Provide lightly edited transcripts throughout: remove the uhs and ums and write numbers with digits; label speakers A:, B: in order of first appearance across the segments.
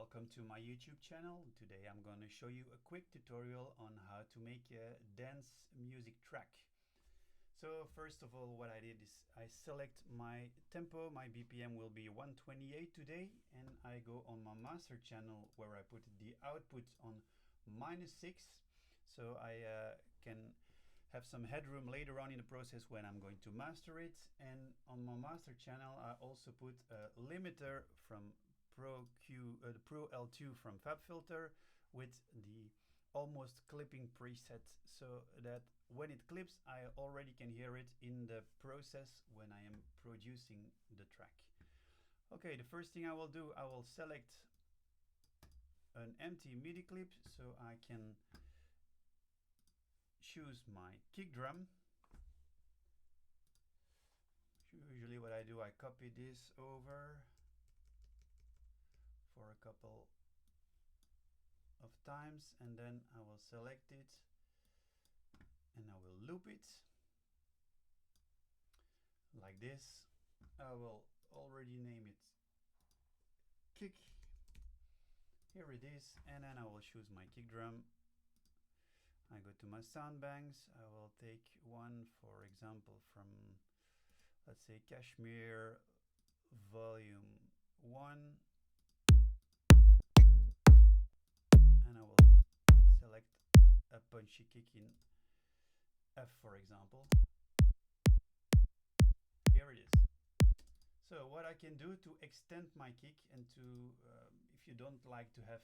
A: welcome to my YouTube channel. Today I'm going to show you a quick tutorial on how to make a dance music track. So first of all, what I did is I select my tempo. My BPM will be 128 today, and I go on my master channel where I put the output on -6, so I can have some headroom later on in the process when I'm going to master it. And on my master channel I also put a limiter from the Pro L2 from FabFilter with the almost clipping preset, so that when it clips I already can hear it in the process when I am producing the track. Okay, the first thing I will do, I will select an empty MIDI clip so I can choose my kick drum. Usually what I do, I copy this over for a couple of times, and then I will select it and I will loop it like this. I will already name it kick. Here it is, and then I will choose my kick drum. I go to my sound banks. I will take one, for example, from, let's say, Kashmir volume 1, and I will select a punchy kick in F, for example. Here it is. So what I can do to extend my kick, and to if you don't like to have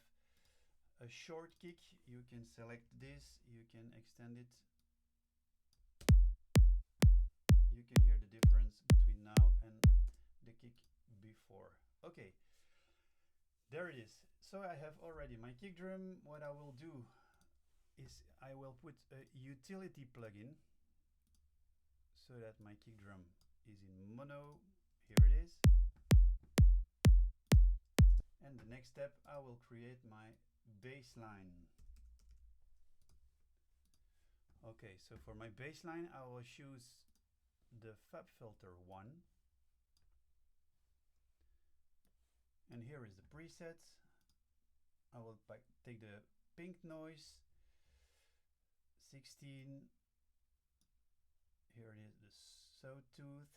A: a short kick, you can select this, you can extend it. You can hear the difference between now and the kick before. Okay, there it is. So I have already my kick drum. What I will do is I will put a utility plugin so that my kick drum is in mono. Here it is. And the next step, I will create my bass line. Okay, so for my bass line I will choose the FabFilter 1, and here is the preset. I will take the pink noise 16. Here it is, the sawtooth.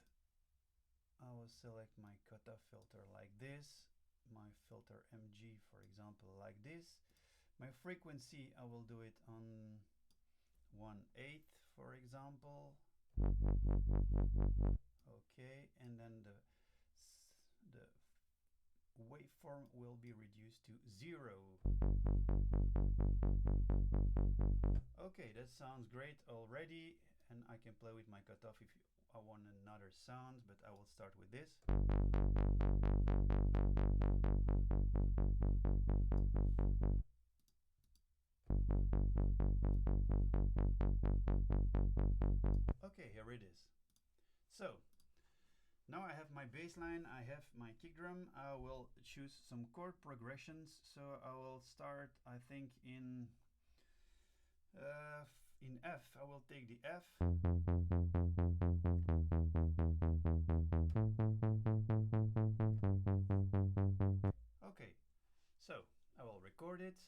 A: I will select my cutoff filter like this, my filter MG, for example, like this. My frequency, I will do it on 1/8, for example. Okay, and then the waveform will be reduced to 0. Okay, that sounds great already, and I can play with my cutoff if I want another sound, but I will start with this. Okay, here it is. So now I have my bass line, I have my kick drum. I will choose some chord progressions. So I will start, I think, in F. I will take the F. Okay, so I will record it.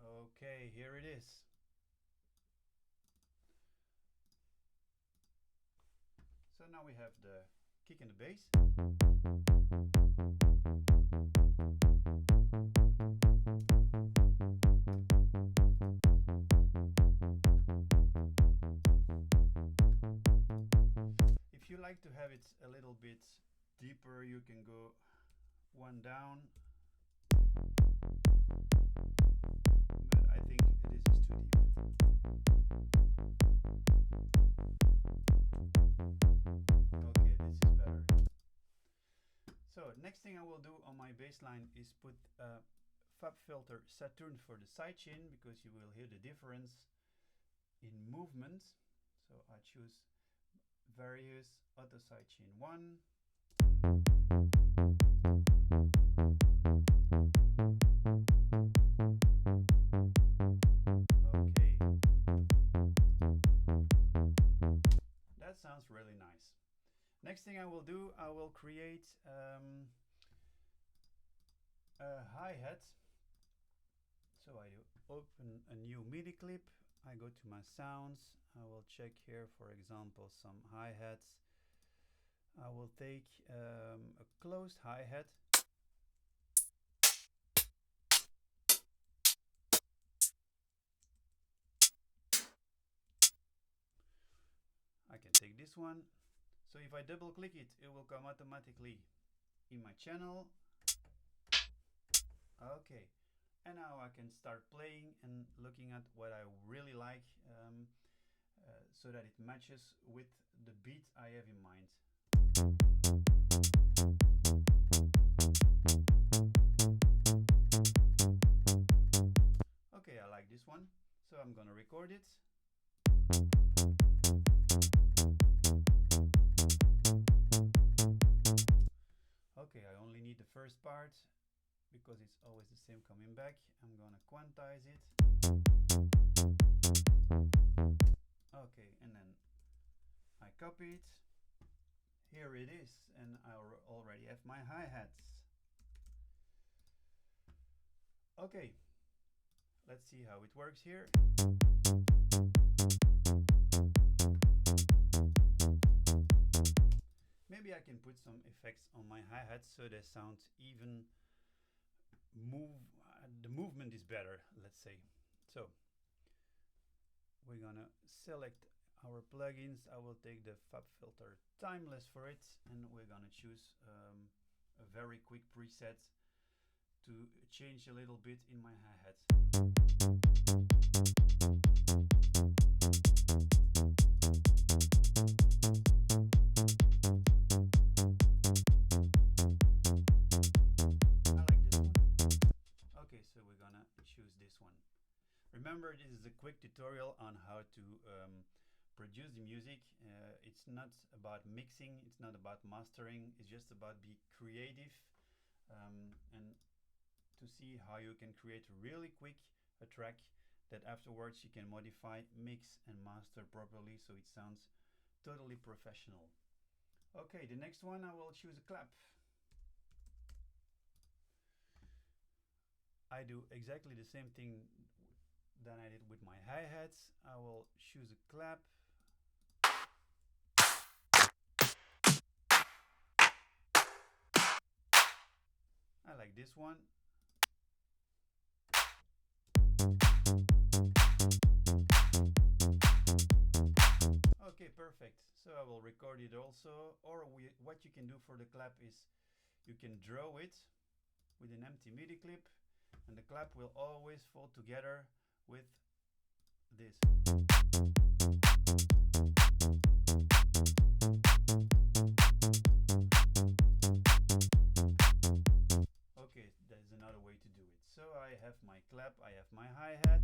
A: Okay, here it is. So now we have the kick and the bass. If you like to have it a little bit deeper, you can go one down, but I think this is too deep. Okay, this is better. So next thing I will do on my bass line is put a FabFilter Saturn for the sidechain, because you will hear the difference in movement. So I choose various auto sidechain 1. Okay, sounds really nice. Next thing I will do, I will create a hi-hat. So I do open a new MIDI clip. I go to my sounds. I will check here, for example, some hi-hats. I will take a closed hi-hat. I can take this one. So if I double click it, it will come automatically in my channel. Okay, and now I can start playing and looking at what I really like, so that it matches with the beat I have in mind. Okay, I like this one, so I'm gonna record it. Okay, I only need the first part because it's always the same coming back. I'm gonna quantize it. Okay, and then I copy it. Here it is, and I already have my hi-hats. Okay, let's see how it works here. Maybe I can put some effects on my hi-hats so they sound even the movement is better, let's say. So we're gonna select our plugins. I will take the FabFilter Timeless for it, and we're gonna choose a very quick preset to change a little bit in my hi-hats. So we're gonna choose this one. Remember, this is a quick tutorial on how to produce the music. It's not about mixing, it's not about mastering, it's just about be creative and to see how you can create really quick a track that afterwards you can modify, mix and master properly so it sounds totally professional. Okay, the next one I will choose a clap. I do exactly the same thing that I did with my hi-hats. I will choose a clap. I like this one. Okay, perfect. So I will record it also. Or what you can do for the clap is you can draw it with an empty MIDI clip, and the clap will always fall together with this. Okay, there's another way to do it. So I have my clap, I have my hi-hat.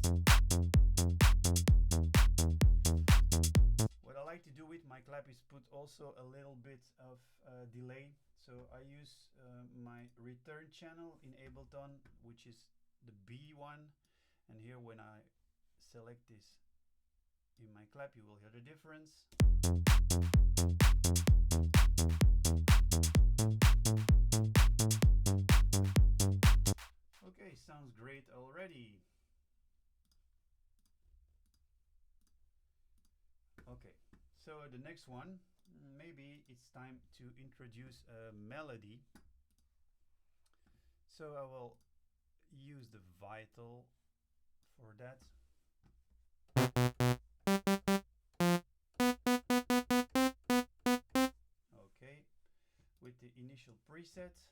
A: What I like to do with my clap is put also a little bit of delay. So I use my return channel in Ableton, which is the B one, and here when I select this in my clap you will hear the difference. Okay, sounds great already. Okay, so the next one, maybe it's time to introduce a melody. So I will use the Vital for that. Okay, with the initial preset.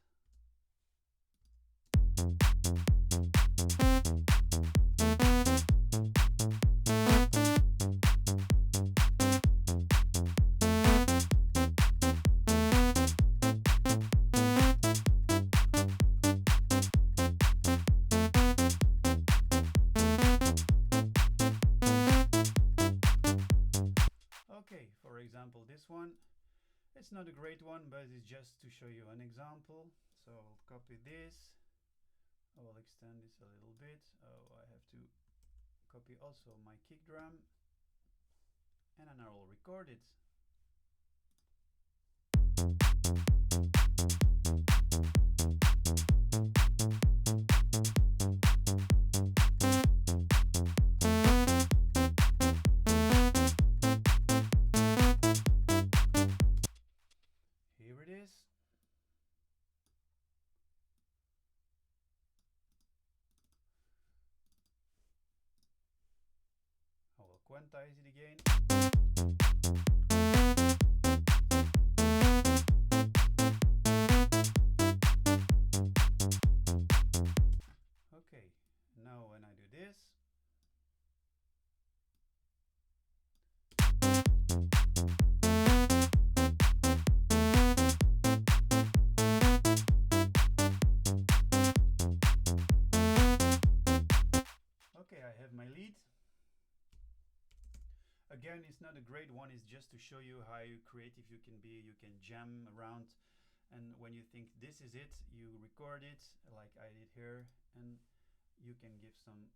A: Okay, for example, this one, it's not a great one, but it's just to show you an example. So I'll copy this. I will extend this a little bit. Oh, I have to copy also my kick drum, and then I will record it. quantize it again. Okay, now when I do this, okay, I have my lead. Again, it's not a great one, it's just to show you how creative you can be. You can jam around, and when you think this is it, you record it like I did here, and you can give some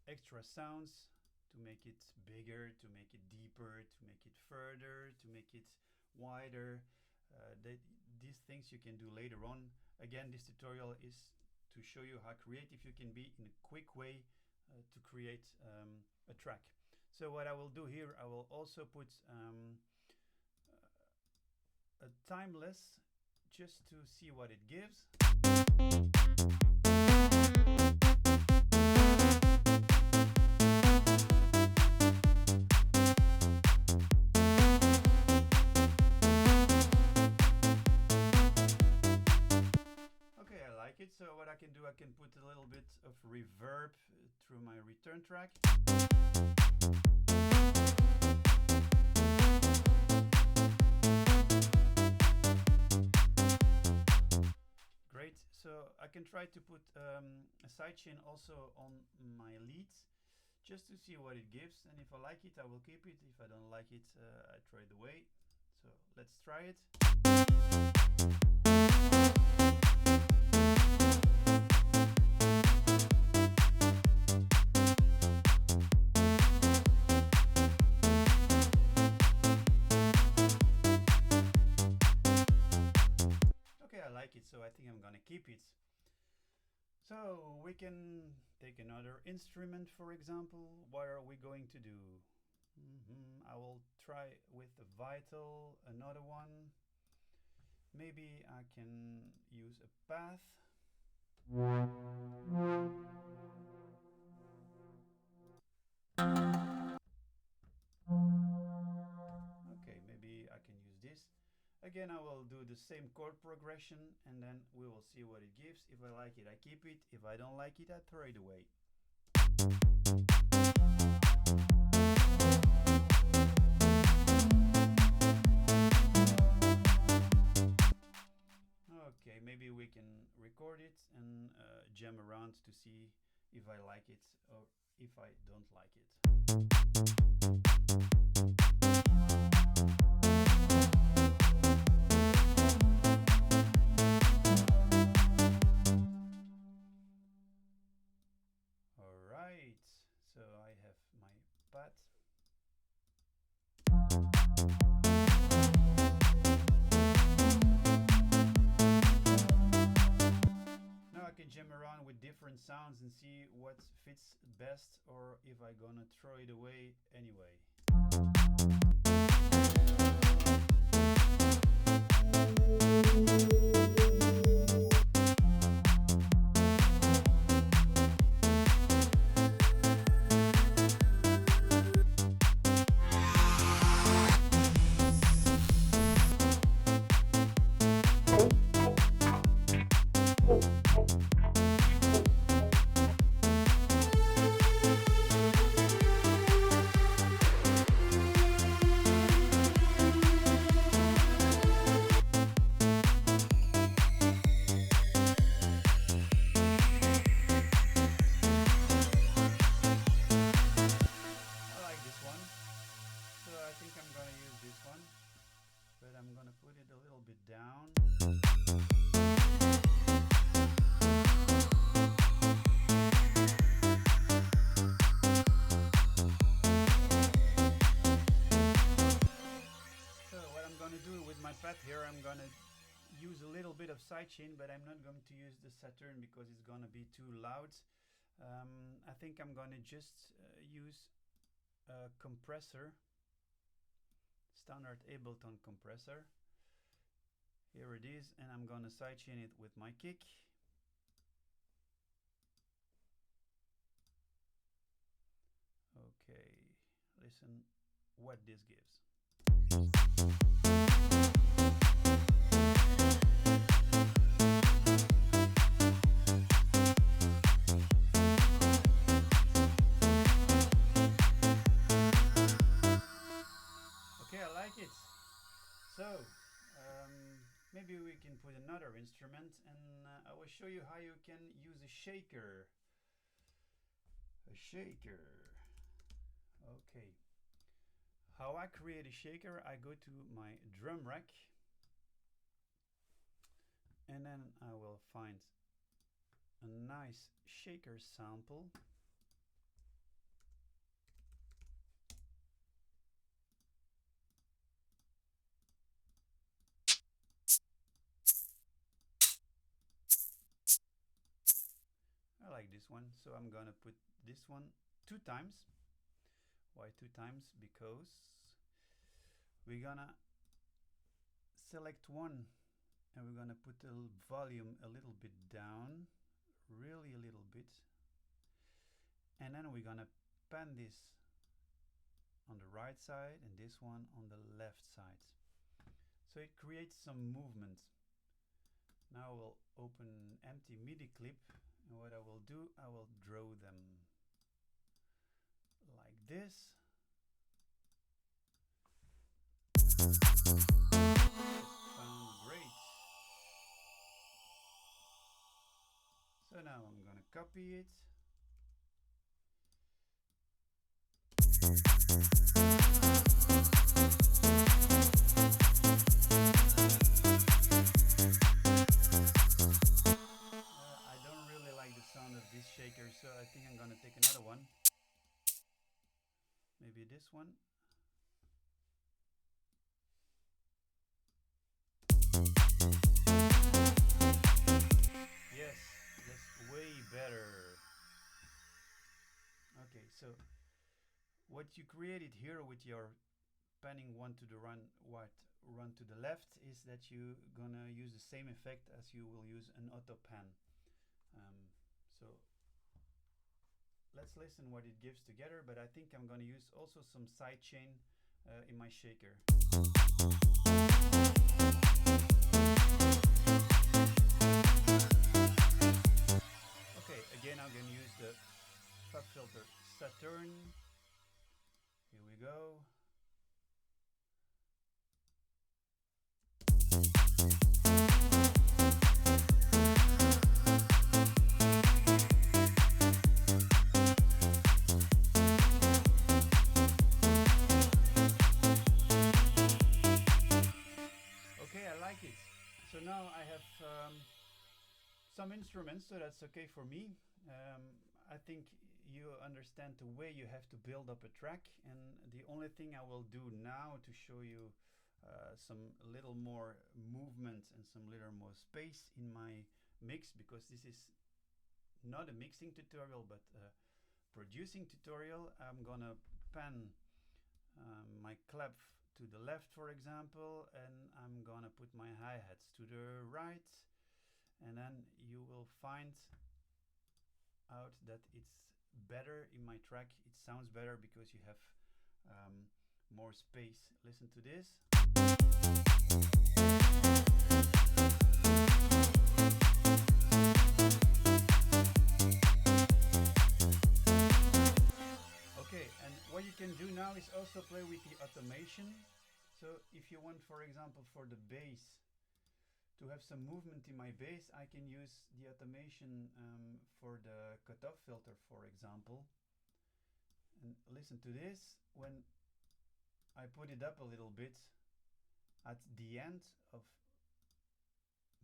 A: extra sounds to make it bigger, to make it deeper, to make it further, to make it wider. These things you can do later on. Again, this tutorial is to show you how creative you can be in a quick way to create a track. So what I will do here, I will also put a timeless just to see what it gives. Okay, I like it. So what I can do, I can put a little bit of reverb through my return track. Great, so I can try to put a sidechain also on my leads just to see what it gives, and if I like it I will keep it, if I don't like it I throw it away. So let's try it. So I think I'm gonna keep it. So we can take another instrument, for example. What are we going to do? I will try with the vital, another one. Maybe I can use a path. Okay, maybe I can use this. Again, I will do the same chord progression, and then we will see what it gives. If I like it, I keep it. If I don't like it, I throw it away. Okay, maybe we can record it and jam around to see if I like it or if I don't like it. So I have my pad. Now I can jam around with different sounds and see what fits best, or if I'm gonna throw it away anyway. I'm gonna put it a little bit down. So what I'm gonna do with my pad here, I'm gonna use a little bit of sidechain, but I'm not going to use the Saturn because it's gonna be too loud. I think I'm gonna just use a compressor, standard Ableton compressor. Here it is, and I'm gonna sidechain it with my kick. Okay. listen what this gives. Okay, I like it. So, maybe we can put another instrument, and I will show you how you can use a shaker. A shaker. Okay. How I create a shaker, I go to my drum rack, and then I will find a nice shaker sample. I like this one, so I'm gonna put this one 2 times. Why 2 times? Because we're gonna select one and we're gonna put the volume a little bit down, really a little bit, and then we're gonna pan this on the right side and this one on the left side, so it creates some movement. Now we'll open an empty MIDI clip, and what I will do, I will draw them like this. Sounds great. So now I'm gonna copy it. I don't really like the sound of this shaker, so I think I'm gonna take another one. Maybe this one. Yes, that's way better. Okay, so what you created here with your panning one to the run to the left is that you're gonna use the same effect as you will use an auto pan. So let's listen what it gives together, but I think I'm gonna use also some side chain in my shaker. Okay, again I'm gonna use the Fab Filter Saturn. Here we go. Okay, I like it. So now I have some instruments, so that's okay for me. I think you understand the way you have to build up a track, and the only thing I will do now to show you some little more movement and some little more space in my mix, because this is not a mixing tutorial but a producing tutorial. I'm gonna pan my clap to the left, for example, and I'm gonna put my hi-hats to the right, and then you will find out that it's better in my track. It sounds better because you have more space. Listen to this. Okay, and what you can do now is also play with the automation. So if you want, for example, for the bass to have some movement in my bass, I can use the automation for the cutoff filter, for example. And listen to this. When I put it up a little bit at the end of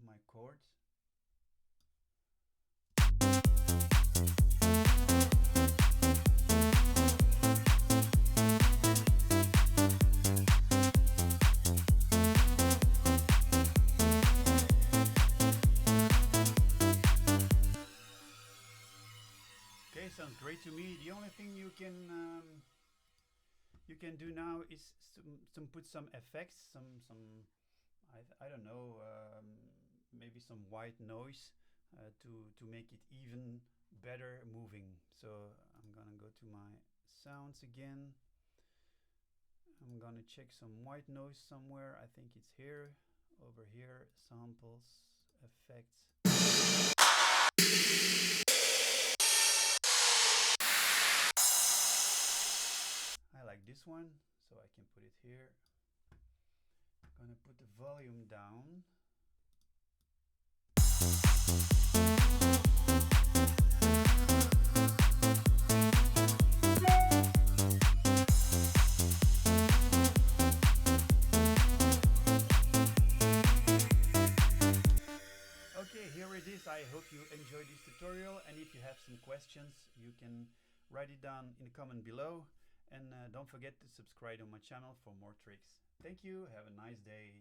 A: my chord, okay, sounds great to me. The only thing you can do now is put some effects, I don't know, maybe some white noise to make it even better moving. So I'm gonna go to my sounds again, I'm gonna check some white noise somewhere. I think it's here, over here, samples, effects. I like this one, so I can put it here. I'm gonna put the volume down. Okay, here it is. I hope you enjoyed this tutorial, and if you have some questions, you can write it down in the comment below, and don't forget to subscribe on my channel for more tricks. Thank you, have a nice day.